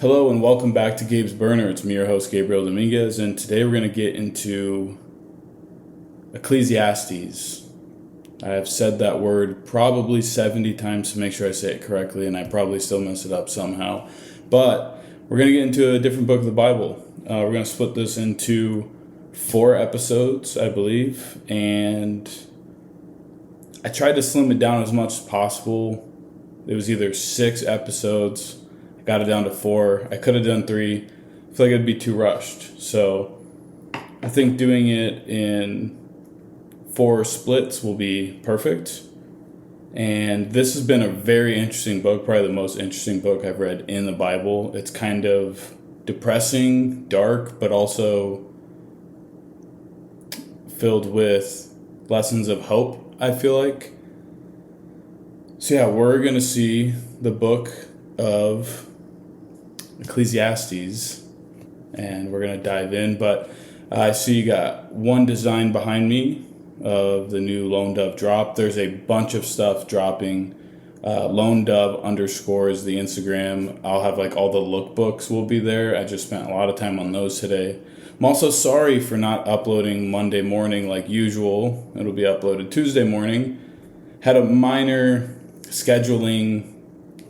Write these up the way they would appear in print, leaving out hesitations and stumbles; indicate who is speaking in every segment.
Speaker 1: Hello and welcome back to Gabe's Burner. It's me, your host, Gabriel Dominguez, and today we're going to get into Ecclesiastes. I have said that word probably 70 times to make sure I say it correctly, and I probably still mess it up somehow. But we're going to get into a different book of the Bible. We're going to split this into 4 episodes, I believe, and I tried to slim it down as much as possible. It was either 6 episodes. Got it down to 4. I could have done 3. I feel like it'd be too rushed. So I think doing it in 4 splits will be perfect. And this has been a very interesting book, probably the most interesting book I've read in the Bible. It's kind of depressing, dark, but also filled with lessons of hope, I feel like. So yeah, we're going to see the book of Ecclesiastes, and we're going to dive in. But I see you got one design behind me of the new Lone Dove drop. There's a bunch of stuff dropping. Lone Dove _ is the Instagram. I'll have like all the lookbooks will be there. I just spent a lot of time on those today. I'm also sorry for not uploading Monday morning like usual. It'll be uploaded Tuesday morning. Had a minor scheduling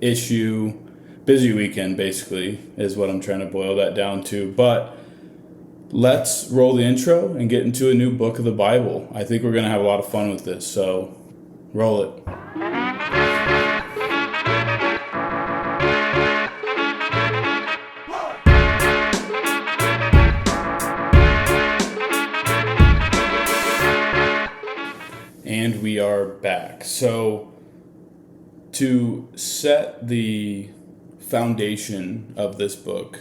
Speaker 1: issue. Busy weekend, basically, is what I'm trying to boil that down to. But let's roll the intro and get into a new book of the Bible. I think we're going to have a lot of fun with this, so roll it. And we are back. So to set the foundation of this book,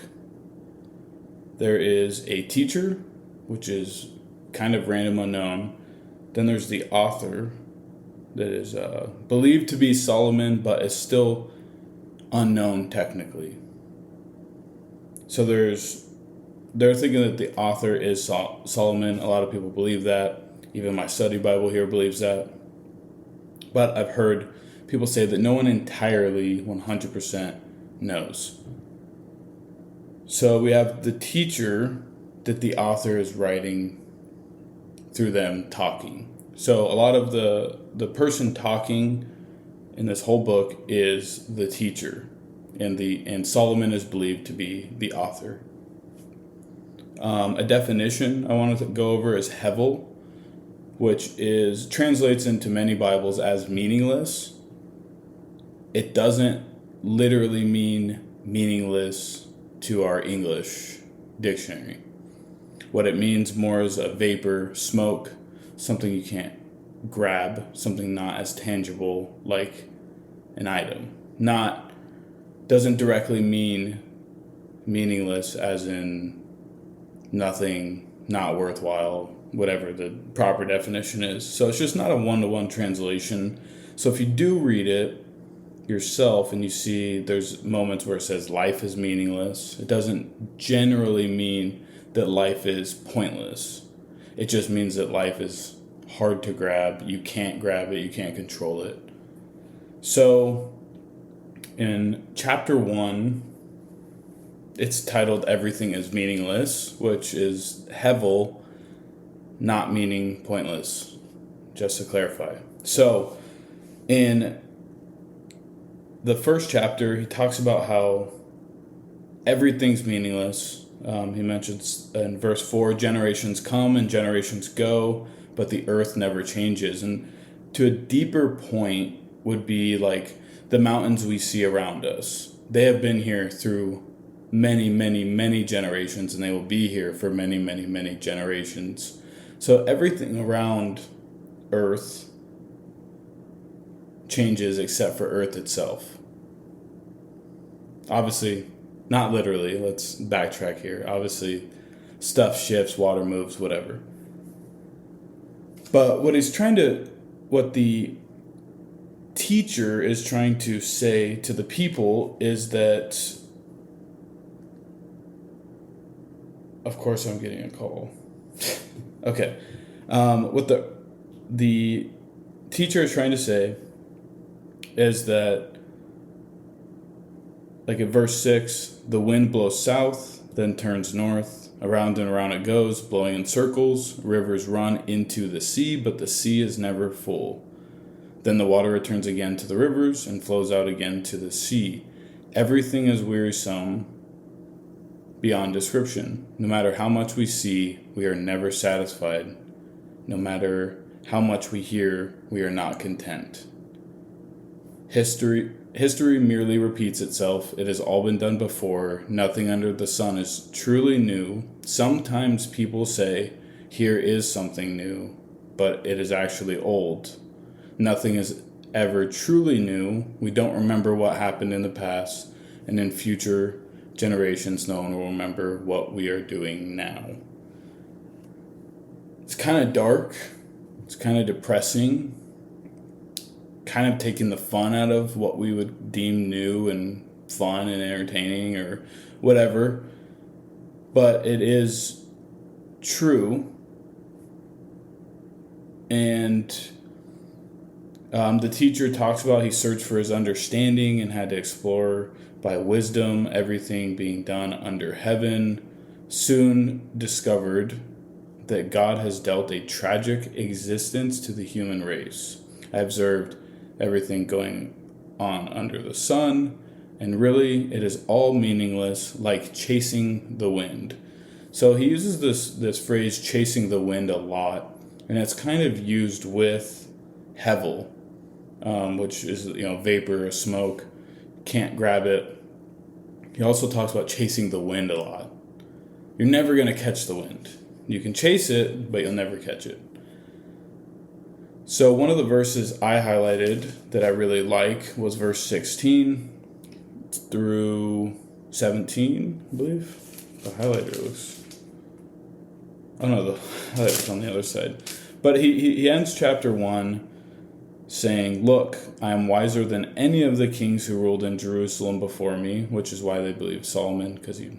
Speaker 1: there is a teacher, which is kind of random unknown. Then there's the author, that is believed to be Solomon, but is still unknown technically. So they're thinking that the author is Solomon. A lot of people believe that. Even my study Bible here believes that. But I've heard people say that no one entirely 100% knows. So we have the teacher that the author is writing through them talking. So a lot of the person talking in this whole book is the teacher, and Solomon is believed to be the author. A definition I wanted to go over is hevel, which translates into many Bibles as meaningless. It doesn't literally mean meaningless to our English dictionary. What it means more is a vapor, smoke, something you can't grab, something not as tangible like an item. Doesn't directly mean meaningless as in nothing, not worthwhile, whatever the proper definition is. So it's just not a one-to-one translation. So if you do read it yourself and you see there's moments where it says life is meaningless, it doesn't generally mean that life is pointless. It just means that life is hard to grab. You can't grab it. You can't control it. So in chapter 1, it's titled Everything is Meaningless, which is hevel, not meaning pointless, just to clarify. So in the first chapter, he talks about how everything's meaningless. He mentions in verse 4, generations come and generations go, but the earth never changes. And to a deeper point would be like the mountains we see around us. They have been here through many, many, many generations, and they will be here for many, many, many generations. So everything around earth changes except for earth itself. Obviously, not literally, let's backtrack here. Obviously, stuff shifts, water moves, whatever. But what the teacher is trying to say to the people is that, of course I'm getting a call. Okay. What the teacher is trying to say is that like in verse 6, the wind blows south, then turns north. Around and around it goes, blowing in circles. Rivers run into the sea, but the sea is never full. Then the water returns again to the rivers and flows out again to the sea. Everything is wearisome beyond description. No matter how much we see, we are never satisfied. No matter how much we hear, we are not content. History merely repeats itself. It has all been done before. Nothing under the sun is truly new. Sometimes people say, here is something new, but it is actually old. Nothing is ever truly new. We don't remember what happened in the past, and in future generations, no one will remember what we are doing now. It's kind of dark. It's kind of depressing. Kind of taking the fun out of what we would deem new and fun and entertaining or whatever. But it is true. And the teacher talks about he searched for his understanding and had to explore by wisdom everything being done under heaven. Soon discovered that God has dealt a tragic existence to the human race. I observed everything going on under the sun, and really it is all meaningless, like chasing the wind. So he uses this phrase chasing the wind a lot, and it's kind of used with hevel, which is vapor or smoke. Can't grab it. He also talks about chasing the wind a lot. You're never going to catch the wind. You can chase it, but you'll never catch it. So one of the verses I highlighted that I really like was verse 16 through 17, I believe. The highlighter looks... Oh no, the highlighter's on the other side. But he ends chapter 1 saying, "Look, I am wiser than any of the kings who ruled in Jerusalem before me," which is why they believe Solomon, because he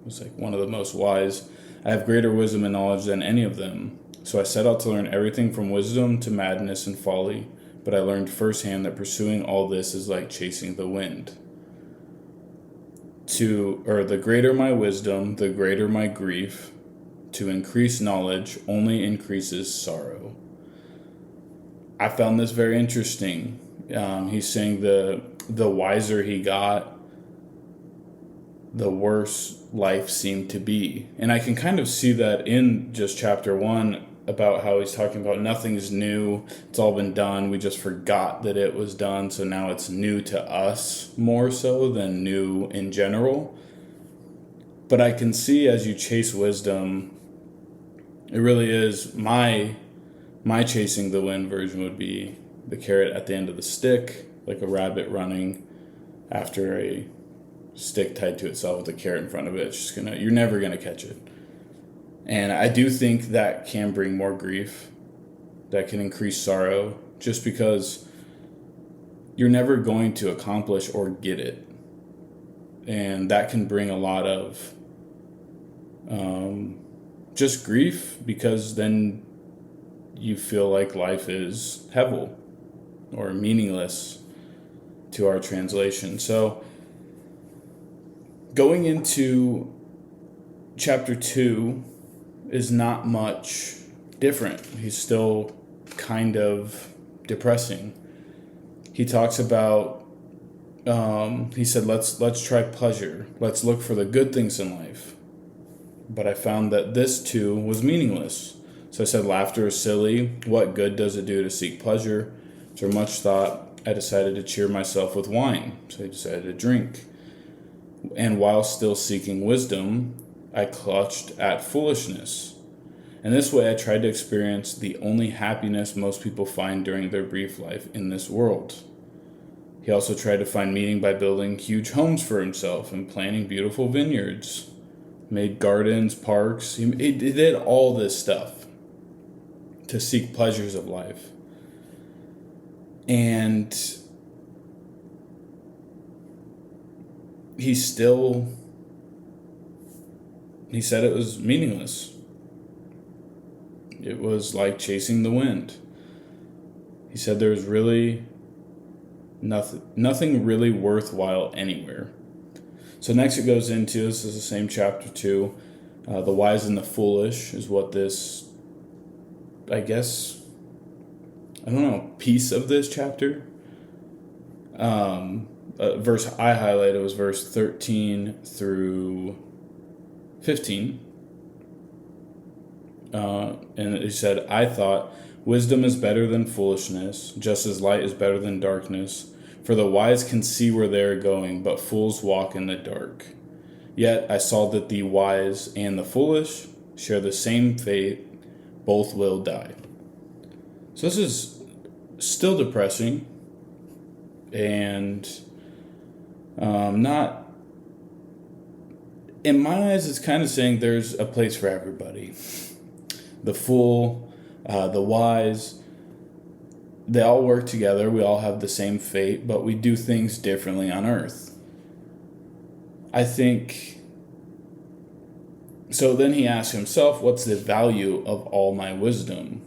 Speaker 1: was like one of the most wise. "I have greater wisdom and knowledge than any of them. So I set out to learn everything from wisdom to madness and folly, but I learned firsthand that pursuing all this is like chasing the wind. The greater my wisdom, the greater my grief. To increase knowledge only increases sorrow." I found this very interesting. He's saying the wiser he got, the worse life seemed to be. And I can kind of see that in just chapter 1 about how he's talking about nothing's new. It's all been done. We just forgot that it was done. So now it's new to us more so than new in general. But I can see as you chase wisdom, it really is my chasing the wind version would be the carrot at the end of the stick, like a rabbit running after a stick tied to itself with a carrot in front of it. It's just you're never gonna catch it. And I do think that can bring more grief, that can increase sorrow, just because you're never going to accomplish or get it. And that can bring a lot of just grief, because then you feel like life is hevel or meaningless to our translation. So going into chapter 2 is not much different. He's still kind of depressing. He talks about, he said, let's try pleasure. Let's look for the good things in life. But I found that this too was meaningless. So I said, laughter is silly. What good does it do to seek pleasure? After much thought, I decided to cheer myself with wine. So I decided to drink. And while still seeking wisdom, I clutched at foolishness. And this way I tried to experience the only happiness most people find during their brief life in this world. He also tried to find meaning by building huge homes for himself and planting beautiful vineyards. Made gardens, parks. He did all this stuff to seek pleasures of life. And he said it was meaningless. It was like chasing the wind. He said there was really nothing really worthwhile anywhere. So next it goes into, this is the same chapter 2, the wise and the foolish is what this, I guess, I don't know, piece of this chapter. Verse I highlighted was verse 13 through 15. And it said, I thought, wisdom is better than foolishness, just as light is better than darkness. For the wise can see where they are going, but fools walk in the dark. Yet I saw that the wise and the foolish share the same fate, both will die. So this is still depressing, and not, in my eyes, it's kind of saying there's a place for everybody. The fool, the wise, they all work together. We all have the same fate, but we do things differently on earth. I think, so then he asks himself, what's the value of all my wisdom?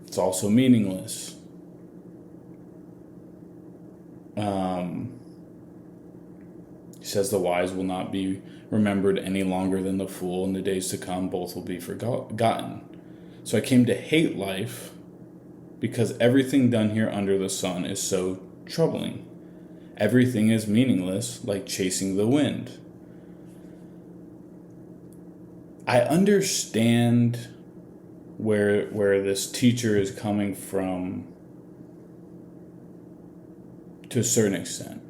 Speaker 1: It's also meaningless. He says the wise will not be remembered any longer than the fool. In the days to come, both will be forgotten. So I came to hate life because everything done here under the sun is so troubling. Everything is meaningless, like chasing the wind. I understand where this teacher is coming from to a certain extent.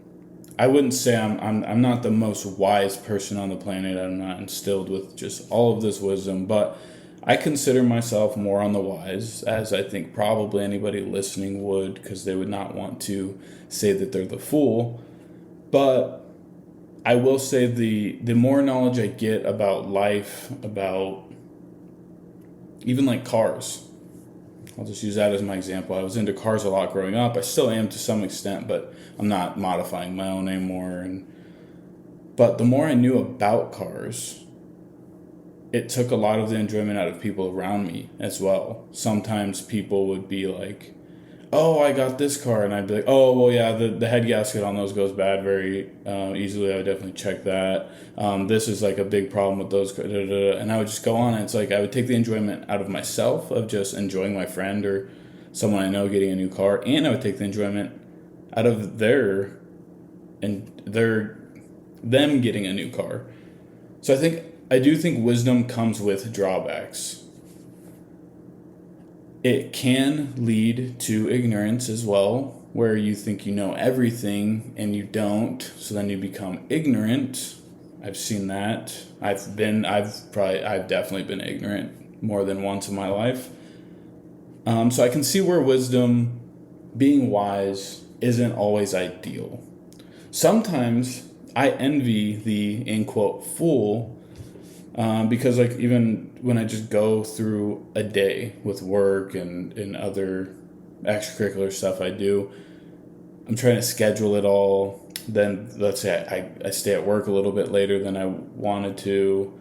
Speaker 1: I wouldn't say I'm not the most wise person on the planet. I'm not instilled with just all of this wisdom, but I consider myself more on the wise, as I think probably anybody listening would, because they would not want to say that they're the fool. But I will say the more knowledge I get about life, about even like cars, I'll just use that as my example. I was into cars a lot growing up. I still am to some extent, but I'm not modifying my own anymore. But the more I knew about cars, it took a lot of the enjoyment out of people around me as well. Sometimes people would be like, oh, I got this car. And I'd be like, oh, well, yeah, the head gasket on those goes bad very easily. I would definitely check that. This is like a big problem with those. And I would just go on. And it's like I would take the enjoyment out of myself of just enjoying my friend or someone I know getting a new car. And I would take the enjoyment out of them getting a new car. So I do think wisdom comes with drawbacks. It can lead to ignorance as well, where you think you know everything and you don't, so then you become ignorant. I've seen that. I've definitely been ignorant more than once in my life. So I can see where wisdom, being wise, isn't always ideal. Sometimes I envy the, in quote, fool, because like even when I just go through a day with work and other extracurricular stuff I do, I'm trying to schedule it all. Then let's say I stay at work a little bit later than I wanted to,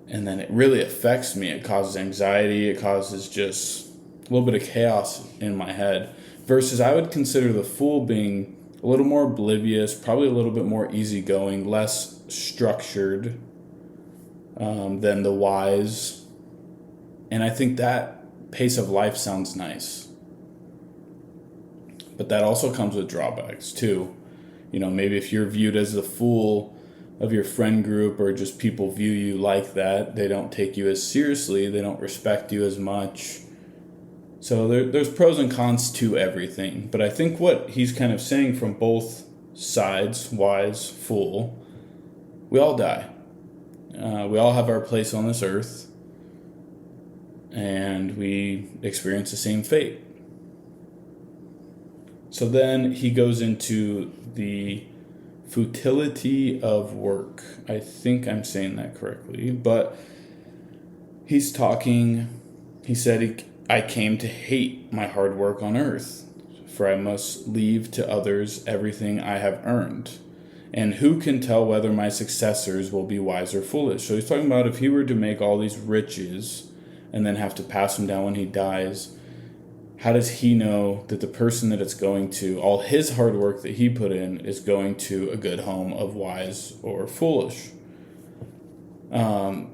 Speaker 1: and then it really affects me. It causes anxiety. It causes just a little bit of chaos in my head. Versus I would consider the fool being a little more oblivious, probably a little bit more easygoing, less structured than the wise. And I think that pace of life sounds nice. But that also comes with drawbacks too. You know, maybe if you're viewed as the fool of your friend group, or just people view you like that, they don't take you as seriously, they don't respect you as much. So there's pros and cons to everything. But I think what he's kind of saying from both sides, wise, fool, we all die. We all have our place on this earth, and we experience the same fate. So then he goes into the futility of work. I think I'm saying that correctly, but he said, I came to hate my hard work on earth, for I must leave to others everything I have earned. And who can tell whether my successors will be wise or foolish? So he's talking about if he were to make all these riches and then have to pass them down when he dies, how does he know that the person that it's going to, all his hard work that he put in, is going to a good home of wise or foolish?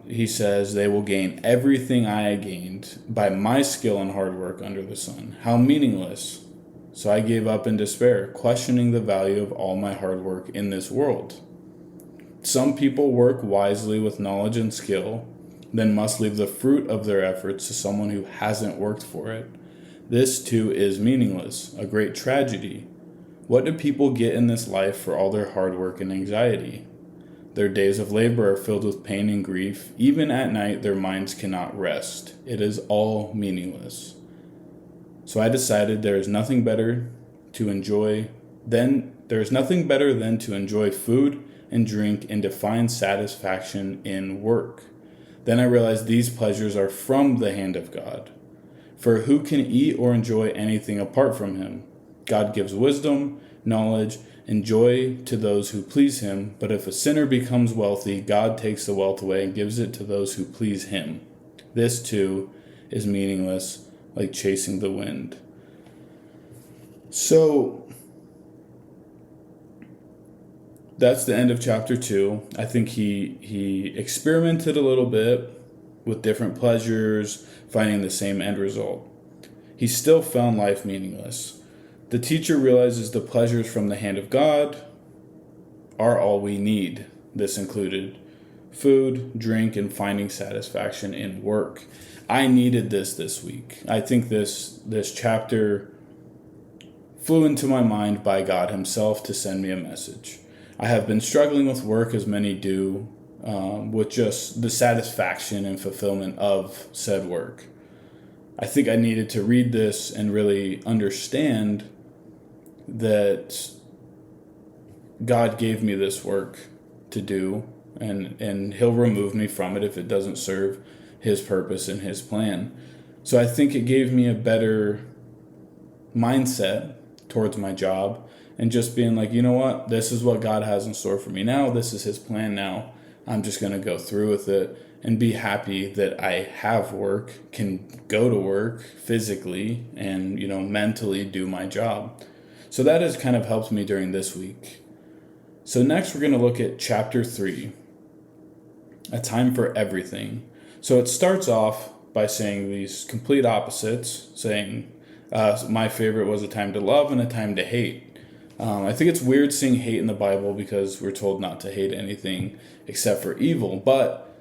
Speaker 1: He says, they will gain everything I gained by my skill and hard work under the sun. How meaningless. So I gave up in despair, questioning the value of all my hard work in this world. Some people work wisely with knowledge and skill, then must leave the fruit of their efforts to someone who hasn't worked for it. This too is meaningless, a great tragedy. What do people get in this life for all their hard work and anxiety? Their days of labor are filled with pain and grief. Even at night, their minds cannot rest. It is all meaningless. So I decided there is nothing better than to enjoy food and drink and to find satisfaction in work. Then I realized these pleasures are from the hand of God. For who can eat or enjoy anything apart from him? God gives wisdom, knowledge, and joy to those who please him. But if a sinner becomes wealthy, God takes the wealth away and gives it to those who please him. This too is meaningless, like chasing the wind. So that's the end of chapter 2. I think he experimented a little bit with different pleasures, finding the same end result. He still found life meaningless. The teacher realizes the pleasures from the hand of God are all we need. This included food, drink, and finding satisfaction in work. I needed this week. I think this chapter flew into my mind by God himself to send me a message. I have been struggling with work, as many do, with just the satisfaction and fulfillment of said work. I think I needed to read this and really understand that God gave me this work to do, and he'll remove me from it if it doesn't serve his purpose and his plan. So I think it gave me a better mindset towards my job, and just being like, you know what, this is what God has in store for me now. This is his plan now. I'm just going to go through with it and be happy that I have work, can go to work physically and, mentally do my job. So that has kind of helped me during this week. So next we're going to look at chapter 3, a time for everything. So it starts off by saying these complete opposites, saying my favorite was a time to love and a time to hate. I think it's weird seeing hate in the Bible because we're told not to hate anything except for evil. But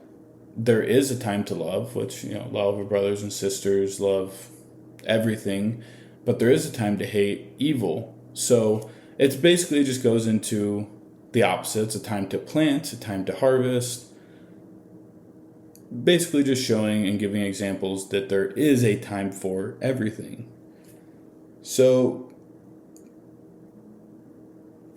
Speaker 1: there is a time to love, which, love our brothers and sisters, love everything. But there is a time to hate evil. So it basically just goes into the opposites, a time to plant, a time to harvest. Basically just showing and giving examples that there is a time for everything. So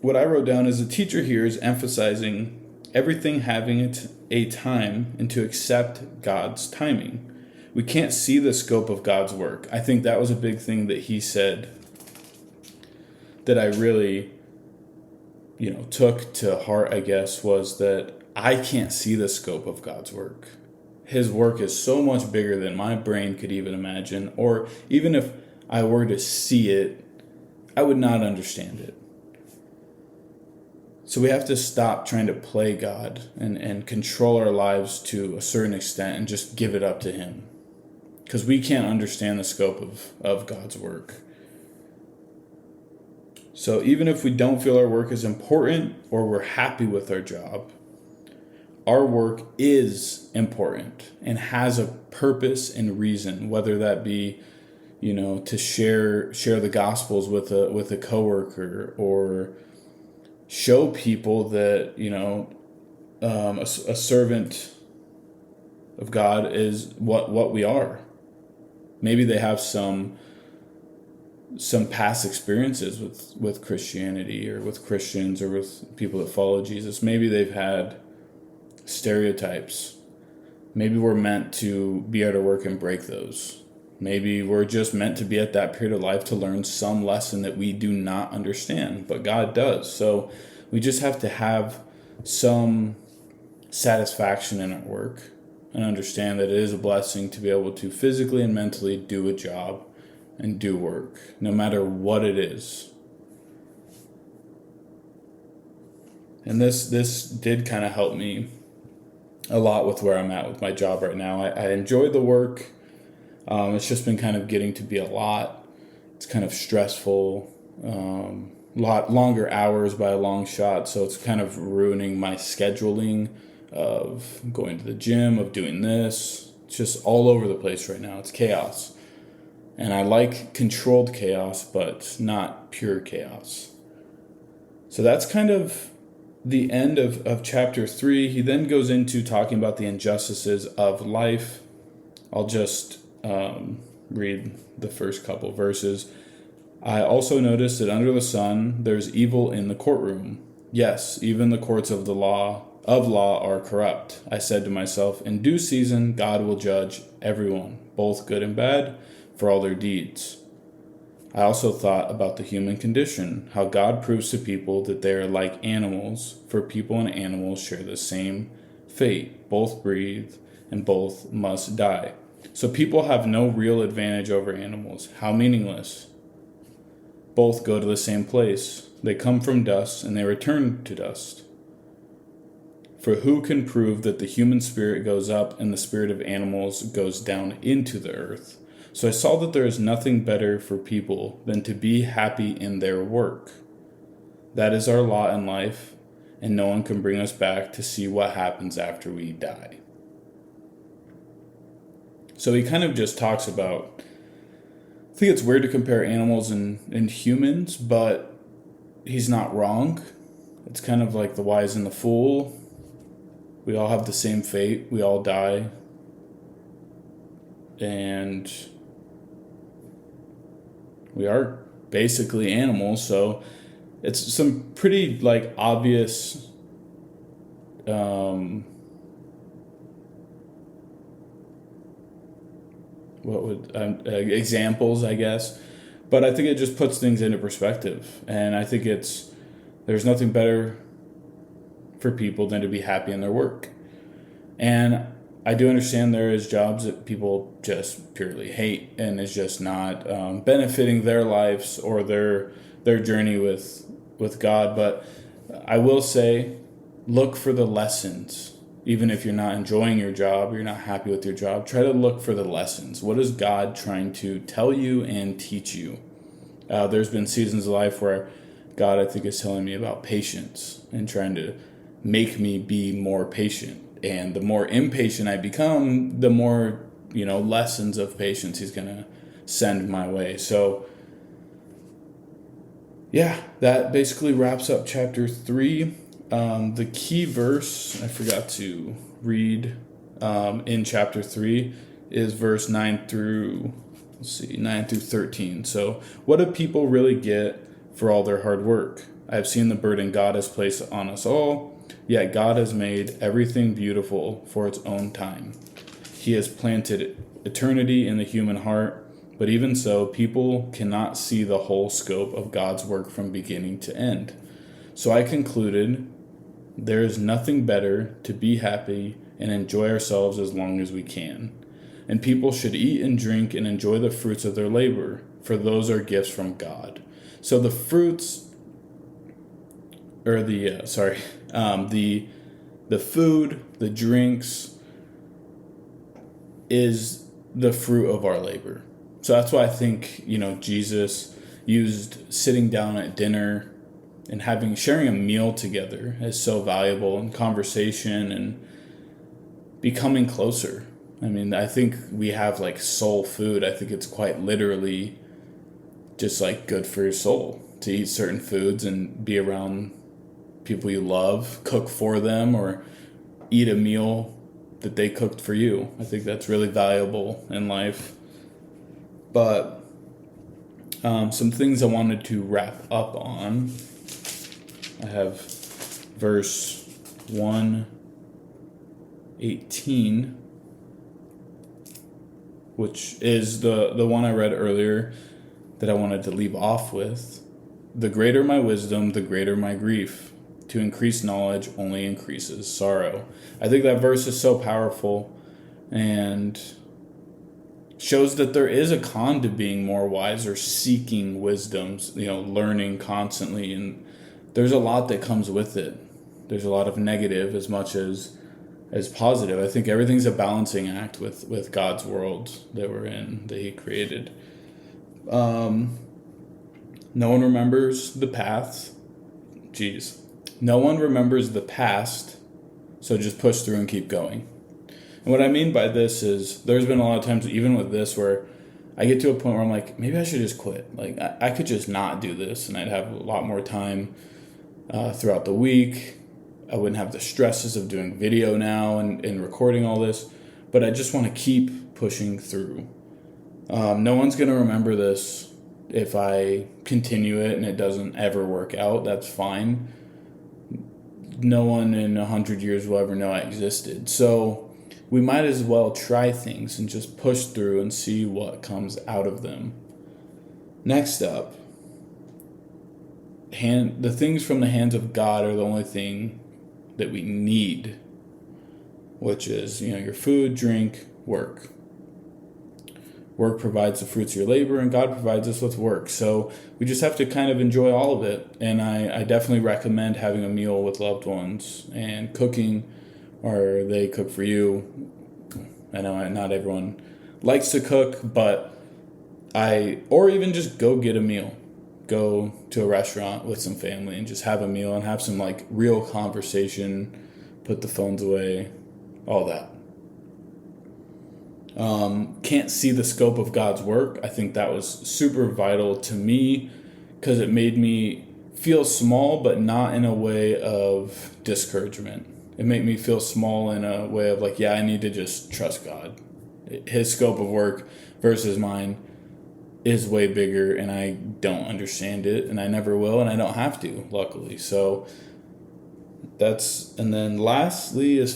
Speaker 1: what I wrote down is the teacher here is emphasizing everything having a time and to accept God's timing. We can't see the scope of God's work. I think that was a big thing that he said that I really, took to heart, I guess, was that I can't see the scope of God's work. His work is so much bigger than my brain could even imagine, or even if I were to see it, I would not understand it. So we have to stop trying to play God and control our lives to a certain extent and just give it up to him. Because we can't understand the scope of God's work. So even if we don't feel our work is important or we're happy with our job, our work is important and has a purpose and reason, whether that be, to share the gospels with a coworker, or show people that, a servant of God is what we are. Maybe they have some past experiences with Christianity or with Christians or with people that follow Jesus. Maybe they've had stereotypes. Maybe we're meant to be at our work and break those. Maybe we're just meant to be at that period of life to learn some lesson that we do not understand, but God does. So we just have to have some satisfaction in our work and understand that it is a blessing to be able to physically and mentally do a job and do work, no matter what it is. And this did kind of help me a lot with where I'm at with my job right now. I enjoy the work. It's just been kind of getting to be a lot. It's kind of stressful, lot longer hours by a long shot. So it's kind of ruining my scheduling of going to the gym, of doing this. It's just all over the place right now. It's chaos. And I like controlled chaos, but not pure chaos. So that's kind of the end of chapter 3. He then goes into talking about the injustices of life. I'll just read the first couple verses. I also noticed that under the sun there's evil in the courtroom. Yes, even the courts of law are corrupt. I said to myself, in due season God will judge everyone, both good and bad, for all their deeds. I also thought about the human condition, how God proves to people that they are like animals, for people and animals share the same fate. Both breathe and both must die. So people have no real advantage over animals. How meaningless. Both go to the same place. They come from dust and they return to dust. For who can prove that the human spirit goes up and the spirit of animals goes down into the earth? So I saw that there is nothing better for people than to be happy in their work. That is our lot in life, and no one can bring us back to see what happens after we die. So he kind of just talks about, I think it's weird to compare animals and humans, but he's not wrong. It's kind of like the wise and the fool. We all have the same fate. We all die. And we are basically animals, so it's some pretty obvious examples, I guess, but I think it just puts things into perspective, and I think there's nothing better for people than to be happy in their work. And I do understand there is jobs that people just purely hate and is just not benefiting their lives or their journey with God. But I will say, look for the lessons. Even if you're not enjoying your job, you're not happy with your job, try to look for the lessons. What is God trying to tell you and teach you? There's been seasons of life where God, I think, is telling me about patience and trying to make me be more patient. And the more impatient I become, the more, lessons of patience he's going to send my way. So, yeah, that basically wraps up chapter 3. The key verse I forgot to read in chapter 3 is verse 9 through 13. So, what do people really get for all their hard work? I have seen the burden God has placed on us all. Yet God has made everything beautiful for its own time. He has planted eternity in the human heart, but even so, people cannot see the whole scope of God's work from beginning to end. So I concluded, there is nothing better to be happy and enjoy ourselves as long as we can. And people should eat and drink and enjoy the fruits of their labor, for those are gifts from God. So the fruits, or the food, the drinks, is the fruit of our labor. So that's why I think, Jesus used sitting down at dinner and sharing a meal together as so valuable in conversation and becoming closer. I mean, I think we have soul food. I think it's quite literally just good for your soul to eat certain foods and be around people you love, cook for them, or eat a meal that they cooked for you. I think that's really valuable in life. But some things I wanted to wrap up on. I have verse 1:18, which is the one I read earlier that I wanted to leave off with. The greater my wisdom, the greater my grief. To increase knowledge only increases sorrow. I think that verse is so powerful, and shows that there is a con to being more wise or seeking wisdoms, learning constantly. And there's a lot that comes with it. There's a lot of negative as much as positive. I think everything's a balancing act with God's world that we're in, that he created. No one remembers the past. No one remembers the past, so just push through and keep going. And what I mean by this is there's been a lot of times, even with this, where I get to a point where I'm like, maybe I should just quit. Like, I could just not do this, and I'd have a lot more time throughout the week. I wouldn't have the stresses of doing video now and recording all this, but I just want to keep pushing through. No one's going to remember this if I continue it and it doesn't ever work out. That's fine. No one in 100 years will ever know I existed. So we might as well try things and just push through and see what comes out of them. Next up, the things from the hands of God are the only thing that we need, which is, your food, drink, work. Work provides the fruits of your labor, and God provides us with work. So we just have to kind of enjoy all of it. And I definitely recommend having a meal with loved ones and cooking, or they cook for you. I know not everyone likes to cook, but or even just go get a meal. Go to a restaurant with some family and just have a meal and have some real conversation, put the phones away, all that. Can't see the scope of God's work. I think that was super vital to me because it made me feel small, but not in a way of discouragement. It made me feel small in a way of I need to just trust God. His scope of work versus mine is way bigger, and I don't understand it, and I never will, and I don't have to, luckily. So and then lastly is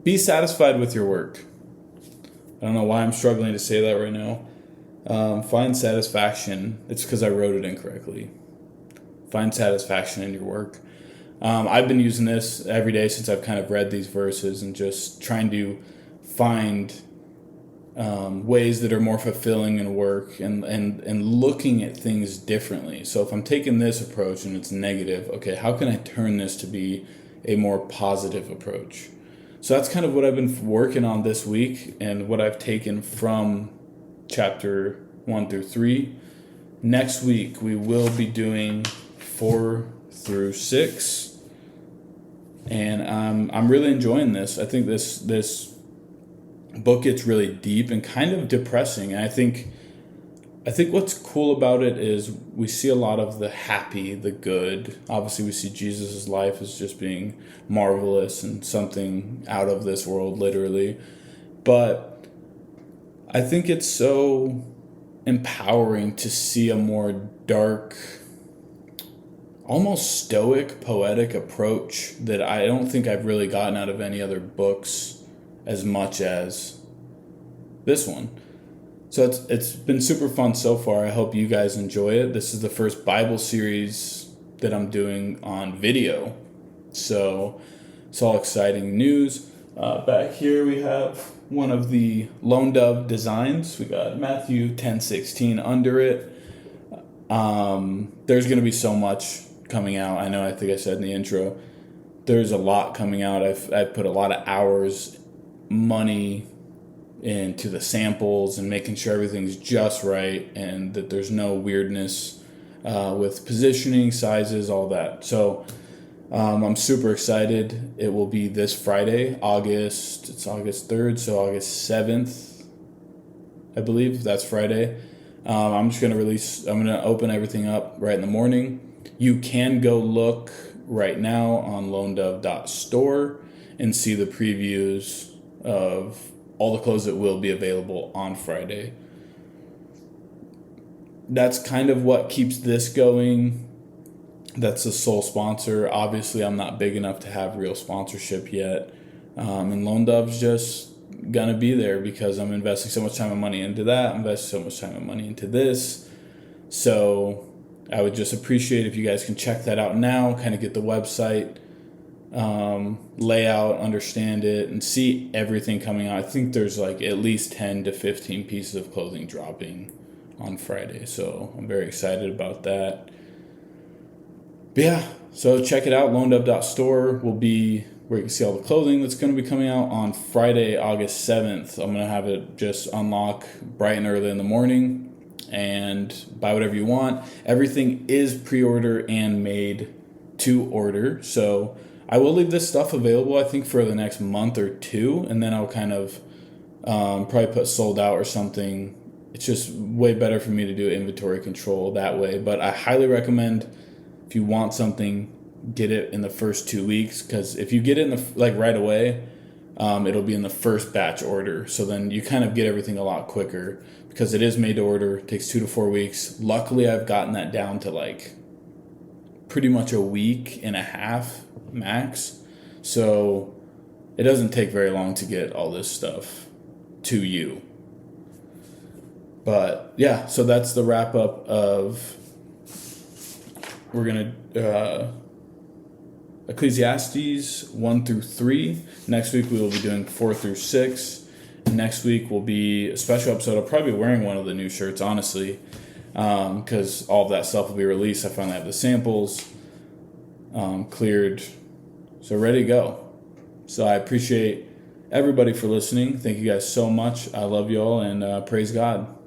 Speaker 1: be satisfied with your work. I don't know why I'm struggling to say that right now. Find satisfaction. It's because I wrote it incorrectly. Find satisfaction in your work. I've been using this every day since I've kind of read these verses and just trying to find ways that are more fulfilling in work and looking at things differently. So if I'm taking this approach and it's negative, okay, how can I turn this to be a more positive approach? So that's kind of what I've been working on this week and what I've taken from chapter 1 through 3. Next week, we will be doing 4 through 6. And I'm really enjoying this. I think this book gets really deep and kind of depressing. And I think what's cool about it is we see a lot of the happy, the good. Obviously, we see Jesus' life as just being marvelous and something out of this world, literally. But I think it's so empowering to see a more dark, almost stoic, poetic approach that I don't think I've really gotten out of any other books as much as this one. So it's been super fun so far. I hope you guys enjoy it. This is the first Bible series that I'm doing on video. So it's all exciting news. Back here we have one of the Lone Dove designs. We got Matthew 10:16 under it. There's going to be so much coming out. I think I said in the intro, there's a lot coming out. I've put a lot of hours, money into the samples and making sure everything's just right and that there's no weirdness with positioning, sizes, all that. So I'm super excited. It will be this Friday, August 3rd, so August 7th, I believe. That's Friday. I'm going to open everything up right in the morning. You can go look right now on lonedove.store and see the previews of all the clothes that will be available on Friday. That's kind of what keeps this going. That's the sole sponsor. Obviously, I'm not big enough to have real sponsorship yet. And Lone Dove's just going to be there because I'm investing so much time and money into that. I'm investing so much time and money into this. So I would just appreciate if you guys can check that out now, kind of get the website lay out, understand it, and see everything coming out. I think there's like at least 10 to 15 pieces of clothing dropping on Friday, so I'm very excited about that. But yeah, so check it out. loanedup.store will be where you can see all the clothing that's going to be coming out on Friday, August 7th. I'm going to have it just unlock bright and early in the morning and buy whatever you want. Everything is pre-order and made to order, so I will leave this stuff available, I think, for the next month or two, and then I'll kind of probably put sold out or something. It's just way better for me to do inventory control that way, but I highly recommend, if you want something, get it in the first 2 weeks, because if you get it in the right away, it'll be in the first batch order. So then you kind of get everything a lot quicker because it is made to order. It takes 2 to 4 weeks. Luckily, I've gotten that down to like pretty much a week and a half max. So it doesn't take very long to get all this stuff to you. But yeah, so that's the wrap up of, we're going to Ecclesiastes 1 through 3. Next week we will be doing 4 through 6. And next week will be a special episode. I'll probably be wearing one of the new shirts, honestly, because all of that stuff will be released. I finally have the samples cleared, so ready to go. So I appreciate everybody for listening. Thank you guys so much. I love you all, and praise God.